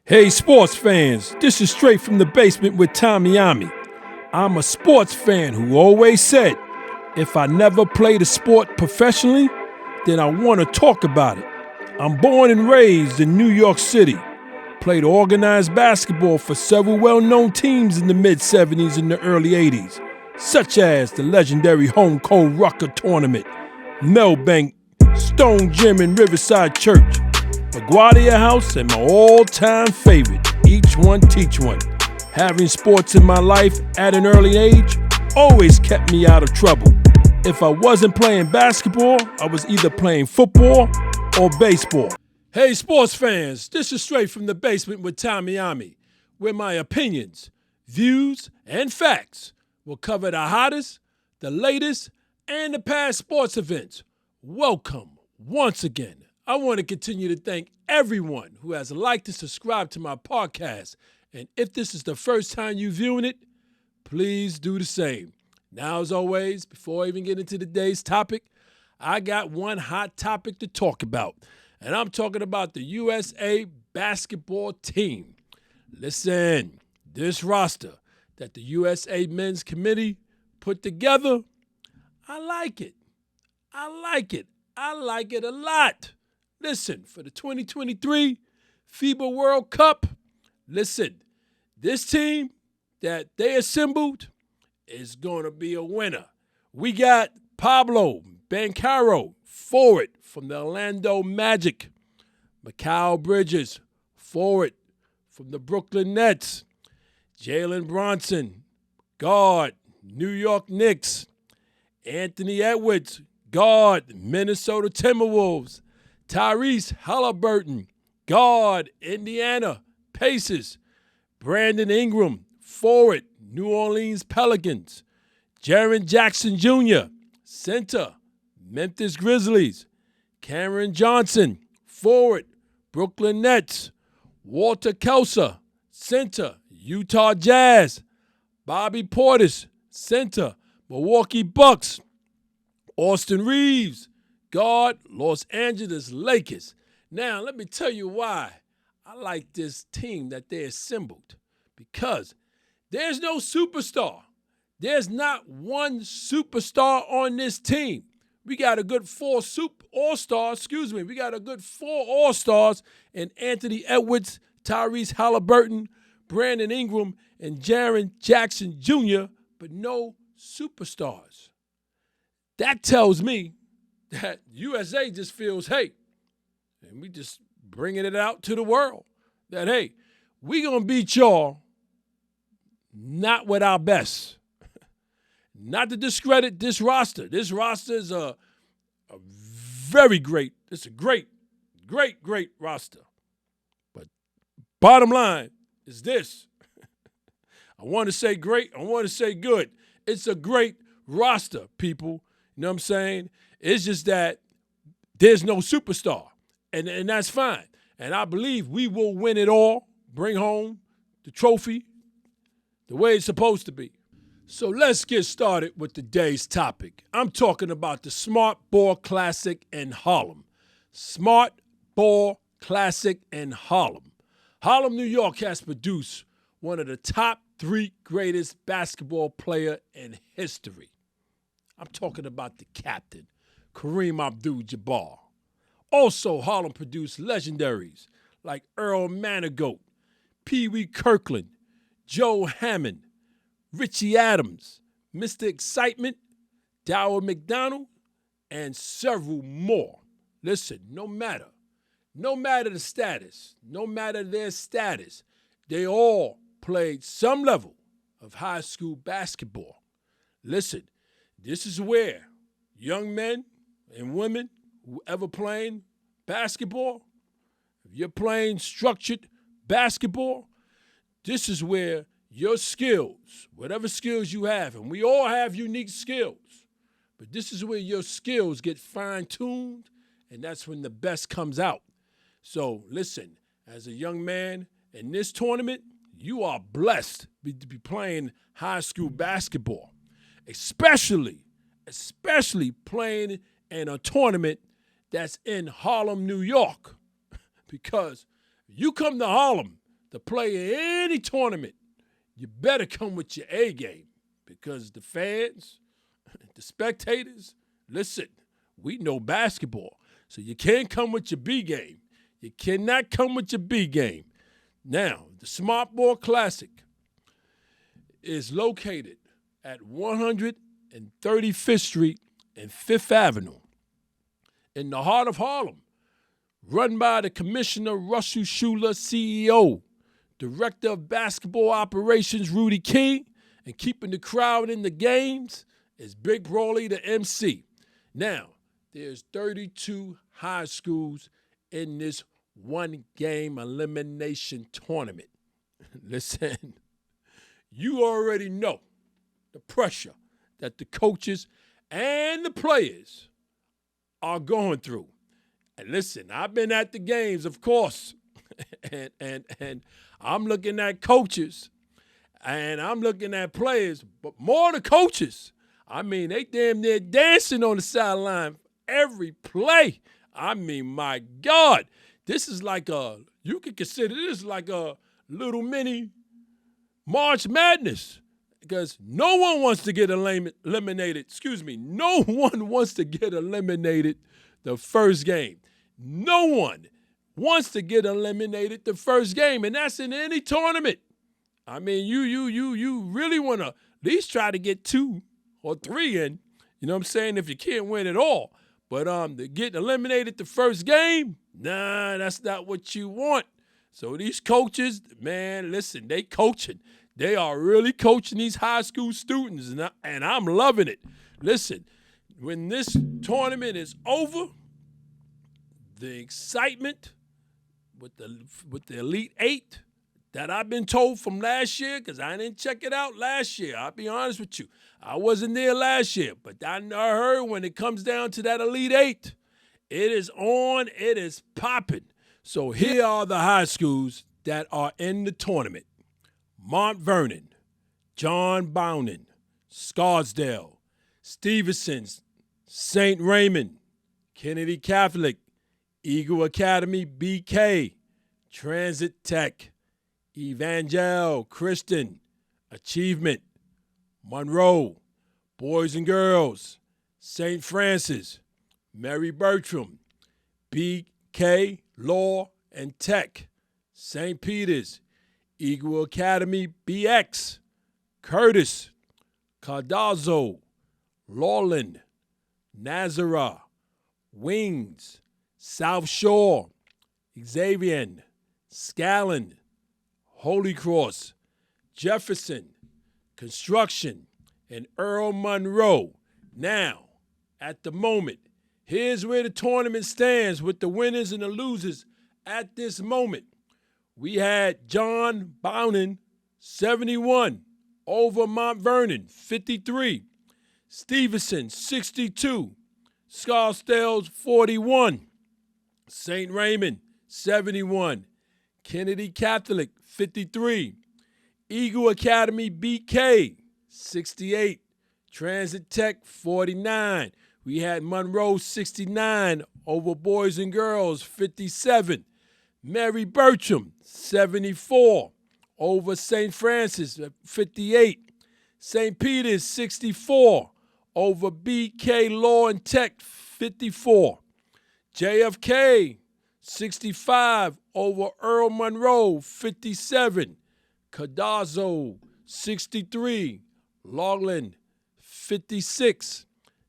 Hey sports fans, this is straight from the basement with OMMY. I'm a sports fan who always said, if I never played a sport professionally, then I want to talk about it. I'm born and raised in New York City. Played organized basketball for several well-known teams in the mid-'70s and the early '80s, such as the legendary Home Cold Rucker Tournament, Melbank, Stone Gym and Riverside Church, LaGuardia House, and my all-time favorite, Each One Teach One. Having sports in my life at an early age always kept me out of trouble. If I wasn't playing basketball, I was either playing football or baseball. Hey sports fans, this is straight from the basement with OMMY, where my opinions, views, and facts will cover the hottest, the latest, and the past sports events. Welcome once again. I want to continue to thank everyone who has liked and subscribed to my podcast. And if this is the first time you're viewing it, please do the same. Now, as always, before I even get into today's topic, I got one hot topic to talk about. And I'm talking about the USA basketball team. Listen, this roster that the USA Men's Committee put together, I like it. I like it a lot. Listen, for the 2023 FIBA World Cup, listen, this team that they assembled is going to be a winner. We got Pablo Banchero, forward from the Orlando Magic. Mikal Bridges, forward from the Brooklyn Nets. Jalen Bronson, guard, New York Knicks. Anthony Edwards, guard, Minnesota Timberwolves. Tyrese Halliburton, guard, Indiana Pacers. Brandon Ingram, forward, New Orleans Pelicans. Jaren Jackson Jr., center, Memphis Grizzlies. Cameron Johnson, forward, Brooklyn Nets. Walter Kelsey, center, Utah Jazz. Bobby Portis, center, Milwaukee Bucks. Austin Reeves, guard, Los Angeles Lakers. Now, let me tell you why I like this team that they assembled. Because there's no superstar. There's not one superstar on this team. We got a good four all-stars in Anthony Edwards, Tyrese Halliburton, Brandon Ingram, and Jaren Jackson Jr., but no superstars. That tells me that USA just feels, hey, and we just bringing it out to the world, that, hey, we going to beat y'all not with our best. Not to discredit this roster. This roster is a very great, it's a great roster. But bottom line is this. I want to say great, I want to say good. It's a great roster, people. You know what I'm saying? It's just that there's no superstar, and that's fine. And I believe we will win it all, bring home the trophy the way it's supposed to be. So let's get started with today's topic. I'm talking about the Smart Ball Classic in Harlem. Smart Ball Classic in Harlem. Harlem, New York has produced one of the top 3 greatest basketball players in history. I'm talking about the captain, Kareem Abdul-Jabbar. Also, Harlem produced legendaries like Earl Manigault, Pee Wee Kirkland, Joe Hammond, Richie Adams, Mr. Excitement, Dower McDonald, and several more. Listen, no matter the status, no matter their status, they all played some level of high school basketball. Listen, this is where young men and women who ever playing basketball, if you're playing structured basketball, this is where your skills, whatever skills you have, and we all have unique skills, but this is where your skills get fine-tuned, and that's when the best comes out. So listen, as a young man in this tournament, you are blessed to be playing high school basketball, especially playing in a tournament that's in Harlem, New York. Because you come to Harlem to play in any tournament, you better come with your A game because the fans, the spectators, listen, we know basketball. So you can't come with your B game. You cannot come with your B game. Now, the Smart Ball Classic is located at 135th Street and 5th Avenue in the heart of Harlem, run by the Commissioner Russell Schuler, CEO, Director of Basketball Operations Rudy King, and keeping the crowd in the games is Big Brawley, the MC. Now, there's 32 high schools in this one-game elimination tournament. Listen, you already know the pressure that the coaches and the players are going through. And listen, I've been at the games, of course, and I'm looking at coaches and I'm looking at players, but more the coaches. I mean, they damn near dancing on the sideline every play. I mean, my God, this is like you could consider this like a little mini March Madness because no one wants to get eliminated. No one wants to get eliminated the first game. No one wants to get eliminated the first game, and that's in any tournament. I mean, you really want to at least try to get 2 or 3 in. You know what I'm saying? If you can't win at all. But to get eliminated the first game, nah, that's not what you want. So these coaches, man, listen, they coaching. They are really coaching these high school students, and I'm loving it. Listen, when this tournament is over, the excitement with the Elite Eight that I've been told from last year, because I didn't check it out last year. I'll be honest with you. I wasn't there last year, but I heard when it comes down to that Elite Eight, it is on, it is popping. So here are the high schools that are in the tournament. Mount Vernon, John Bowden, Scarsdale, Stevenson, St. Raymond, Kennedy Catholic, Eagle Academy, BK, Transit Tech, Evangel Christian, Achievement, Monroe, Boys and Girls, St. Francis, Mary Bertram, BK, Law and Tech, St. Peter's, Eagle Academy, BX, Curtis, Cardozo, Lawland, Nazareth, Wings, South Shore, Xavier, Scallon, Holy Cross, Jefferson, Construction, and Earl Monroe. Now, at the moment, here's where the tournament stands with the winners and the losers at this moment. We had John Bowden, 71, over Mount Vernon, 53. Stevenson, 62. Scarsdale, 41. St. Raymond, 71. Kennedy Catholic, 53. Eagle Academy, BK, 68. Transit Tech, 49. We had Monroe, 69, over Boys and Girls, 57. Mary Bertram, 74, over St. Francis, 58. St. Peter's, 64, over BK Law and Tech, 54. JFK, 65, over Earl Monroe, 57. Cardozo, 63. Longland, 56.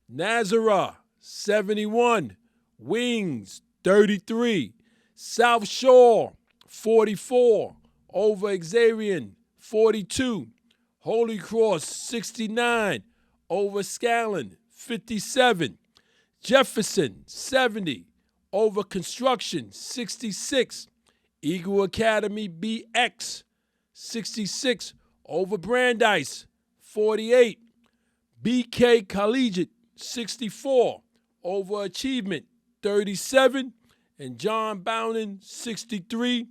Nazareth, 71. Wings, 33. South Shore, 44. Over Xavier, 42. Holy Cross, 69. Over Scallon, 57. Jefferson, 70. Over Construction, 66. Eagle Academy, BX, 66. Over Brandeis, 48. BK Collegiate, 64. Over Achievement, 37. And John Bowden, 63.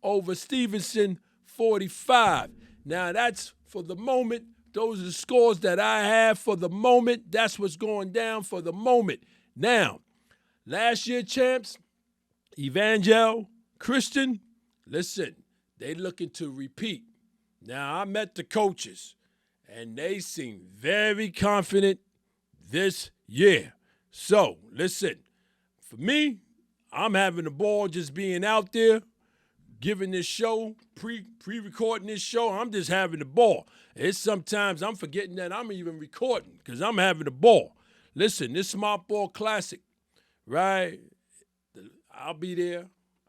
Over Stevenson, 45. Now, that's for the moment. Those are the scores that I have for the moment. That's what's going down for the moment. Now, last year champs, Evangel Christian, listen, they looking to repeat. Now, I met the coaches, and they seem very confident this year. So, listen, for me, I'm having the ball just being out there, giving this show, pre-recording this show. I'm just having the ball. It's sometimes I'm forgetting that I'm even recording because I'm having the ball. Listen, this Smart Ball Classic, right? I'll be there.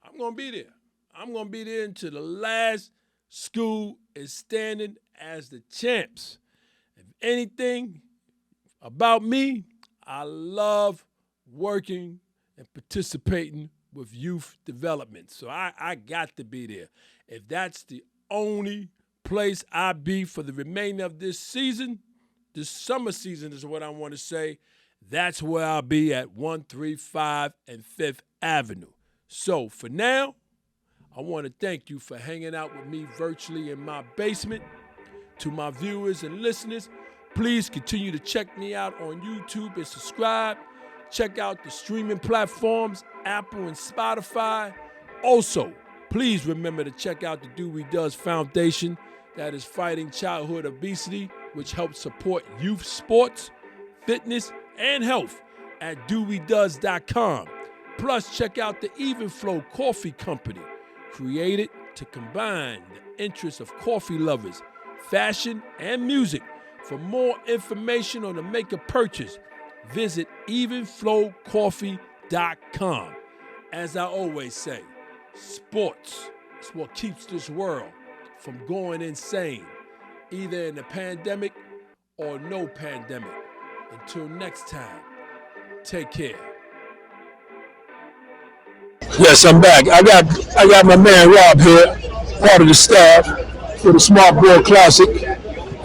I'm going to be there. I'm going to be there until the last school is standing as the champs. If anything about me, I love working and participating with youth development. So I got to be there. If that's the only place I be for the remainder of this season, this summer season is what I want to say, that's where I'll be at 135 and 5th Avenue. So for now, I want to thank you for hanging out with me virtually in my basement. To my viewers and listeners, please continue to check me out on YouTube and subscribe. Check out the streaming platforms, Apple and Spotify. Also, please remember to check out the Dewey Does Foundation that is fighting childhood obesity, which helps support youth sports, fitness, and health at DeweyDoes.com. Plus, check out the Even Flow Coffee Company, created to combine the interests of coffee lovers, fashion, and music. For more information on to make a purchase, visit evenflowcoffee.com. As I always say, sports is what keeps this world from going insane, either in a pandemic or no pandemic. Until next time, take care. Yes, I'm back. I got my man Rob here, part of the staff for the Smart Ball Classic.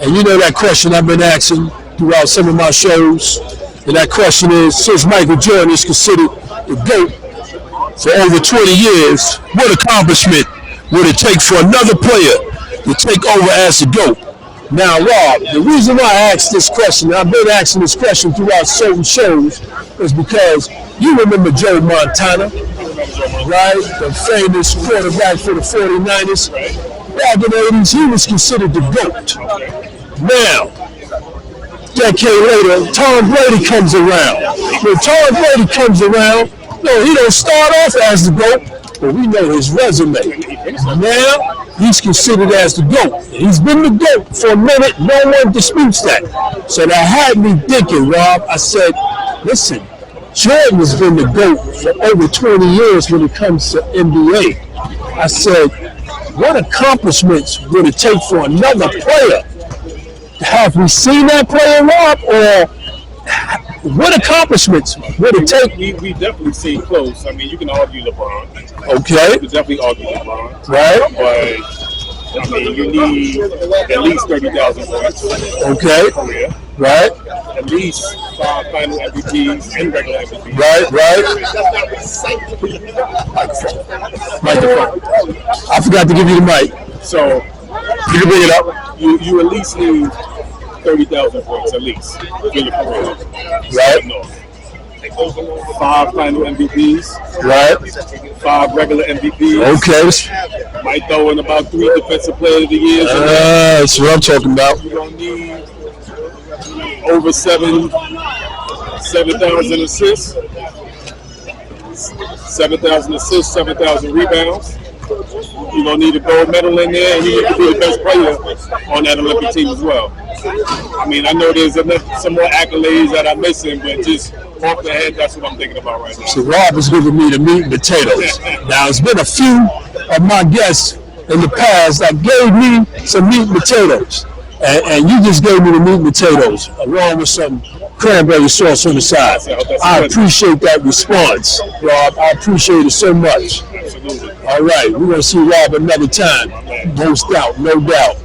And you know that question I've been asking throughout some of my shows. And that question is, since Michael Jordan is considered the GOAT for over 20 years, what accomplishment would it take for another player to take over as the GOAT? Now, Rob, the reason why I asked this question, I've been asking this question throughout certain shows, is because you remember Joe Montana, right? The famous quarterback for the 49ers. Back in the 80s, he was considered the GOAT. Now, a decade later, Tom Brady comes around. When Tom Brady comes around, no, he don't start off as the GOAT, but we know his resume. Now, he's considered as the GOAT. He's been the GOAT for a minute. No one disputes that. So that had me thinking, Rob. I said, listen, Jordan has been the GOAT for over 20 years when it comes to NBA. I said, what accomplishments would it take for another player? Have we seen that player, Rob? Or what accomplishments would it take? We definitely see close. I mean, you can argue LeBron. Okay. You can definitely argue LeBron. Right. But, I mean, you need at least 30,000 points. Okay. Career. Right. At least 5 final MVPs and regular MVPs. Right. Microphone. I forgot to give you the mic. So, you can bring it up. You at least need 30,000 points, at least, in your career. Right. 5 final MVPs. Right. 5 regular MVPs. Okay. Might throw in about 3 defensive player of the year. That's what I'm talking about. You're going to need over 7,000 assists. 7,000 assists, 7,000 rebounds. You're going to need a gold medal in there, and you need to be the best player on that Olympic team as well. I mean, I know there's some more accolades that I'm missing, but just off the head, that's what I'm thinking about right now. So Rob is giving me the meat and potatoes. Now, there's been a few of my guests in the past that gave me some meat and potatoes. And you just gave me the meat and potatoes, along with some cranberry sauce on the side. I appreciate that response, Rob. I appreciate it so much. Absolutely. All right, we're going to see Rob another time. Most doubt, no doubt.